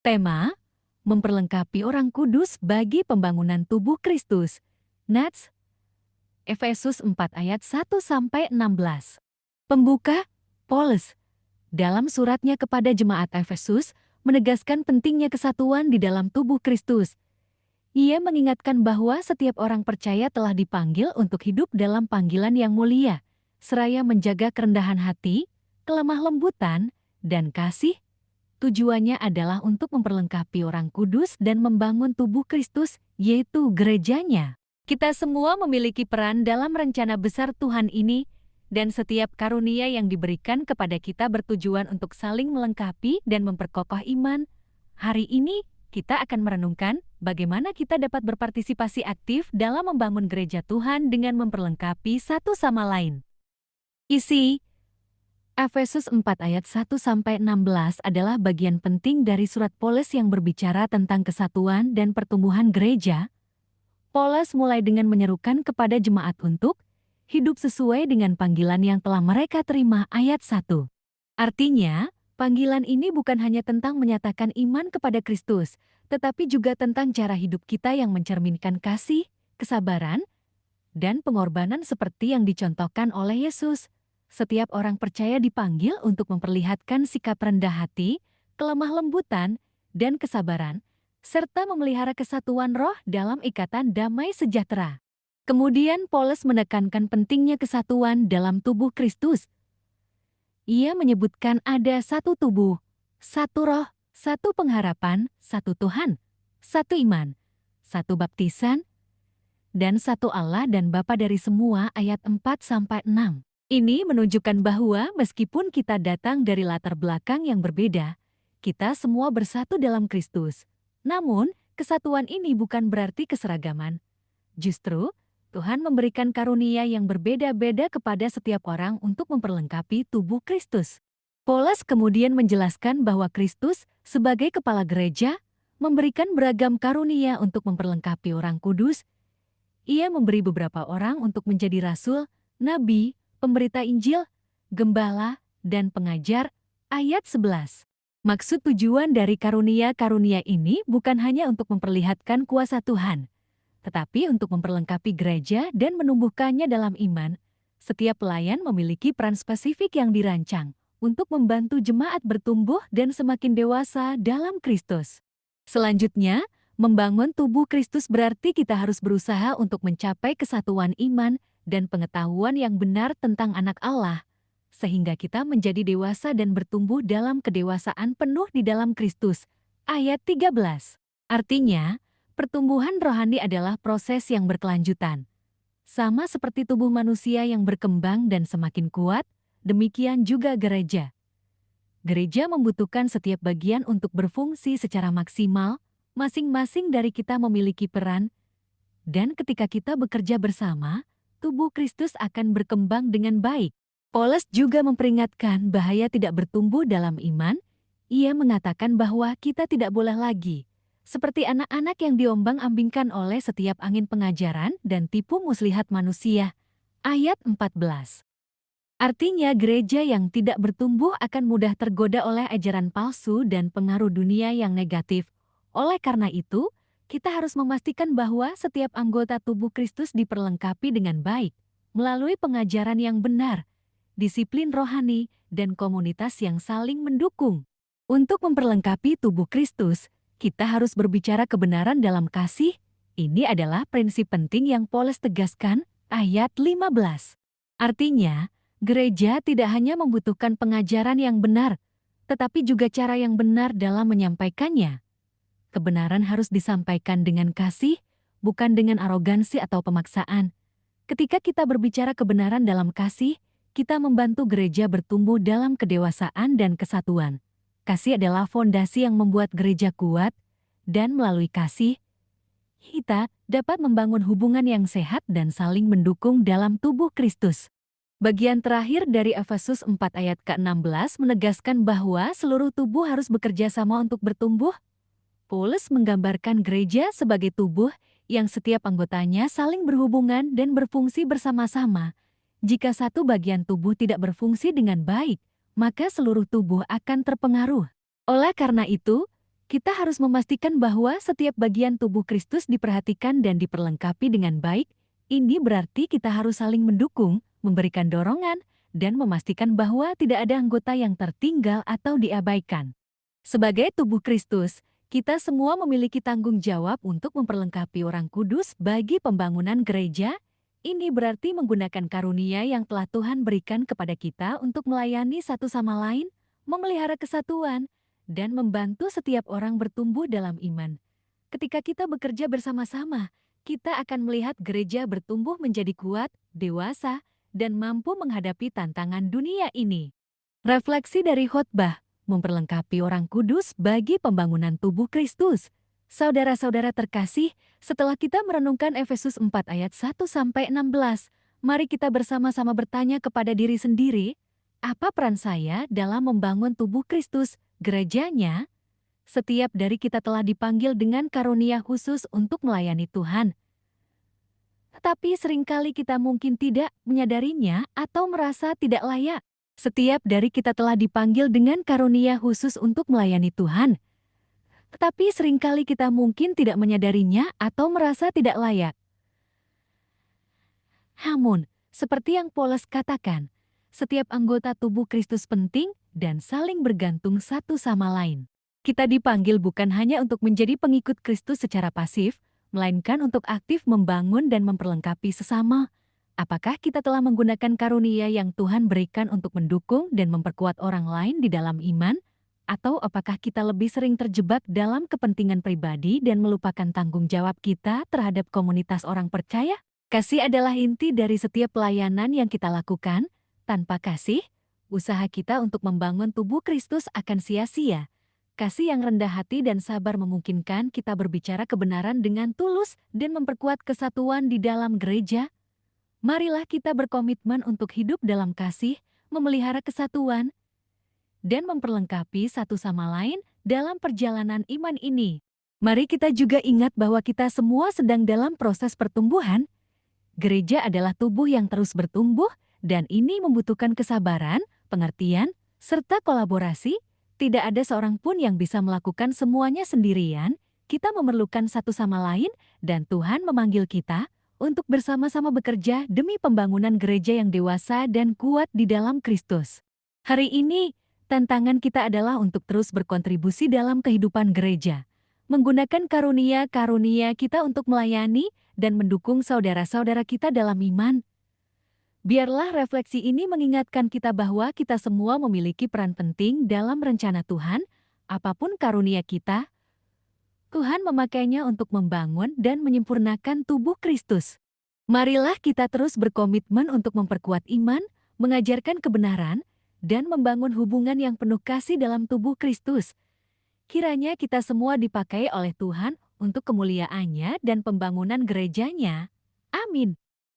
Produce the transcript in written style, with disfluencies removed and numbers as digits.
Tema, memperlengkapi orang kudus bagi pembangunan tubuh Kristus. Nats, Efesus 4 ayat 1-16. Pembuka, Paulus, dalam suratnya kepada jemaat Efesus, menegaskan pentingnya kesatuan di dalam tubuh Kristus. Ia mengingatkan bahwa setiap orang percaya telah dipanggil untuk hidup dalam panggilan yang mulia, seraya menjaga kerendahan hati, kelemah lembutan, dan kasih. Tujuannya adalah untuk memperlengkapi orang kudus dan membangun tubuh Kristus, yaitu gerejanya. Kita semua memiliki peran dalam rencana besar Tuhan ini, dan setiap karunia yang diberikan kepada kita bertujuan untuk saling melengkapi dan memperkokoh iman. Hari ini, kita akan merenungkan bagaimana kita dapat berpartisipasi aktif dalam membangun gereja Tuhan dengan memperlengkapi satu sama lain. Isi Efesus 4 ayat 1-16 adalah bagian penting dari surat Paulus yang berbicara tentang kesatuan dan pertumbuhan gereja. Paulus mulai dengan menyerukan kepada jemaat untuk hidup sesuai dengan panggilan yang telah mereka terima ayat 1. Artinya, panggilan ini bukan hanya tentang menyatakan iman kepada Kristus, tetapi juga tentang cara hidup kita yang mencerminkan kasih, kesabaran, dan pengorbanan seperti yang dicontohkan oleh Yesus. Setiap orang percaya dipanggil untuk memperlihatkan sikap rendah hati, kelemah lembutan, dan kesabaran, serta memelihara kesatuan roh dalam ikatan damai sejahtera. Kemudian Paulus menekankan pentingnya kesatuan dalam tubuh Kristus. Ia menyebutkan ada satu tubuh, satu roh, satu pengharapan, satu Tuhan, satu iman, satu baptisan, dan satu Allah dan Bapa dari semua ayat 4-6. Ini menunjukkan bahwa meskipun kita datang dari latar belakang yang berbeda, kita semua bersatu dalam Kristus. Namun, kesatuan ini bukan berarti keseragaman. Justru, Tuhan memberikan karunia yang berbeda-beda kepada setiap orang untuk memperlengkapi tubuh Kristus. Paulus kemudian menjelaskan bahwa Kristus, sebagai kepala gereja, memberikan beragam karunia untuk memperlengkapi orang kudus. Ia memberi beberapa orang untuk menjadi rasul, nabi, pemberita Injil, gembala, dan pengajar, ayat 11. Maksud tujuan dari karunia-karunia ini bukan hanya untuk memperlihatkan kuasa Tuhan, tetapi untuk memperlengkapi gereja dan menumbuhkannya dalam iman. Setiap pelayan memiliki peran spesifik yang dirancang untuk membantu jemaat bertumbuh dan semakin dewasa dalam Kristus. Selanjutnya, membangun tubuh Kristus berarti kita harus berusaha untuk mencapai kesatuan iman dan pengetahuan yang benar tentang anak Allah, sehingga kita menjadi dewasa dan bertumbuh dalam kedewasaan penuh di dalam Kristus. Ayat 13. Artinya, pertumbuhan rohani adalah proses yang berkelanjutan. Sama seperti tubuh manusia yang berkembang dan semakin kuat, demikian juga gereja. Gereja membutuhkan setiap bagian untuk berfungsi secara maksimal, masing-masing dari kita memiliki peran, dan ketika kita bekerja bersama, tubuh Kristus akan berkembang dengan baik. Paulus juga memperingatkan bahaya tidak bertumbuh dalam iman. Ia mengatakan bahwa kita tidak boleh lagi seperti anak-anak yang diombang-ambingkan oleh setiap angin pengajaran dan tipu muslihat manusia. Ayat 14. Artinya gereja yang tidak bertumbuh akan mudah tergoda oleh ajaran palsu dan pengaruh dunia yang negatif. Oleh karena itu, kita harus memastikan bahwa setiap anggota tubuh Kristus diperlengkapi dengan baik, melalui pengajaran yang benar, disiplin rohani, dan komunitas yang saling mendukung. Untuk memperlengkapi tubuh Kristus, kita harus berbicara kebenaran dalam kasih. Ini adalah prinsip penting yang Paulus tegaskan, ayat 15. Artinya, gereja tidak hanya membutuhkan pengajaran yang benar, tetapi juga cara yang benar dalam menyampaikannya. Kebenaran harus disampaikan dengan kasih, bukan dengan arogansi atau pemaksaan. Ketika kita berbicara kebenaran dalam kasih, kita membantu gereja bertumbuh dalam kedewasaan dan kesatuan. Kasih adalah fondasi yang membuat gereja kuat, dan melalui kasih, kita dapat membangun hubungan yang sehat dan saling mendukung dalam tubuh Kristus. Bagian terakhir dari Efesus 4 ayat ke-16 menegaskan bahwa seluruh tubuh harus bekerja sama untuk bertumbuh. Paulus menggambarkan gereja sebagai tubuh yang setiap anggotanya saling berhubungan dan berfungsi bersama-sama. Jika satu bagian tubuh tidak berfungsi dengan baik, maka seluruh tubuh akan terpengaruh. Oleh karena itu, kita harus memastikan bahwa setiap bagian tubuh Kristus diperhatikan dan diperlengkapi dengan baik. Ini berarti kita harus saling mendukung, memberikan dorongan, dan memastikan bahwa tidak ada anggota yang tertinggal atau diabaikan. Sebagai tubuh Kristus, kita semua memiliki tanggung jawab untuk memperlengkapi orang kudus bagi pembangunan gereja. Ini berarti menggunakan karunia yang telah Tuhan berikan kepada kita untuk melayani satu sama lain, memelihara kesatuan, dan membantu setiap orang bertumbuh dalam iman. Ketika kita bekerja bersama-sama, kita akan melihat gereja bertumbuh menjadi kuat, dewasa, dan mampu menghadapi tantangan dunia ini. Refleksi dari khotbah memperlengkapi orang kudus bagi pembangunan tubuh Kristus. Saudara-saudara terkasih, setelah kita merenungkan Efesus 4 ayat 1-16, mari kita bersama-sama bertanya kepada diri sendiri, apa peran saya dalam membangun tubuh Kristus, gerejanya? Setiap dari kita telah dipanggil dengan karunia khusus untuk melayani Tuhan. Tetapi seringkali kita mungkin tidak menyadarinya atau merasa tidak layak. Setiap dari kita telah dipanggil dengan karunia khusus untuk melayani Tuhan. Tetapi seringkali kita mungkin tidak menyadarinya atau merasa tidak layak. Namun, seperti yang Paulus katakan, setiap anggota tubuh Kristus penting dan saling bergantung satu sama lain. Kita dipanggil bukan hanya untuk menjadi pengikut Kristus secara pasif, melainkan untuk aktif membangun dan memperlengkapi sesama. Apakah kita telah menggunakan karunia yang Tuhan berikan untuk mendukung dan memperkuat orang lain di dalam iman? Atau apakah kita lebih sering terjebak dalam kepentingan pribadi dan melupakan tanggung jawab kita terhadap komunitas orang percaya? Kasih adalah inti dari setiap pelayanan yang kita lakukan. Tanpa kasih, usaha kita untuk membangun tubuh Kristus akan sia-sia. Kasih yang rendah hati dan sabar memungkinkan kita berbicara kebenaran dengan tulus dan memperkuat kesatuan di dalam gereja. Marilah kita berkomitmen untuk hidup dalam kasih, memelihara kesatuan, dan memperlengkapi satu sama lain dalam perjalanan iman ini. Mari kita juga ingat bahwa kita semua sedang dalam proses pertumbuhan. Gereja adalah tubuh yang terus bertumbuh, dan ini membutuhkan kesabaran, pengertian, serta kolaborasi. Tidak ada seorang pun yang bisa melakukan semuanya sendirian. Kita memerlukan satu sama lain, dan Tuhan memanggil kita untuk bersama-sama bekerja demi pembangunan gereja yang dewasa dan kuat di dalam Kristus. Hari ini, tantangan kita adalah untuk terus berkontribusi dalam kehidupan gereja, menggunakan karunia-karunia kita untuk melayani dan mendukung saudara-saudara kita dalam iman. Biarlah refleksi ini mengingatkan kita bahwa kita semua memiliki peran penting dalam rencana Tuhan. Apapun karunia kita, Tuhan memakainya untuk membangun dan menyempurnakan tubuh Kristus. Marilah kita terus berkomitmen untuk memperkuat iman, mengajarkan kebenaran, dan membangun hubungan yang penuh kasih dalam tubuh Kristus. Kiranya kita semua dipakai oleh Tuhan untuk kemuliaan-Nya dan pembangunan gerejanya. Amin.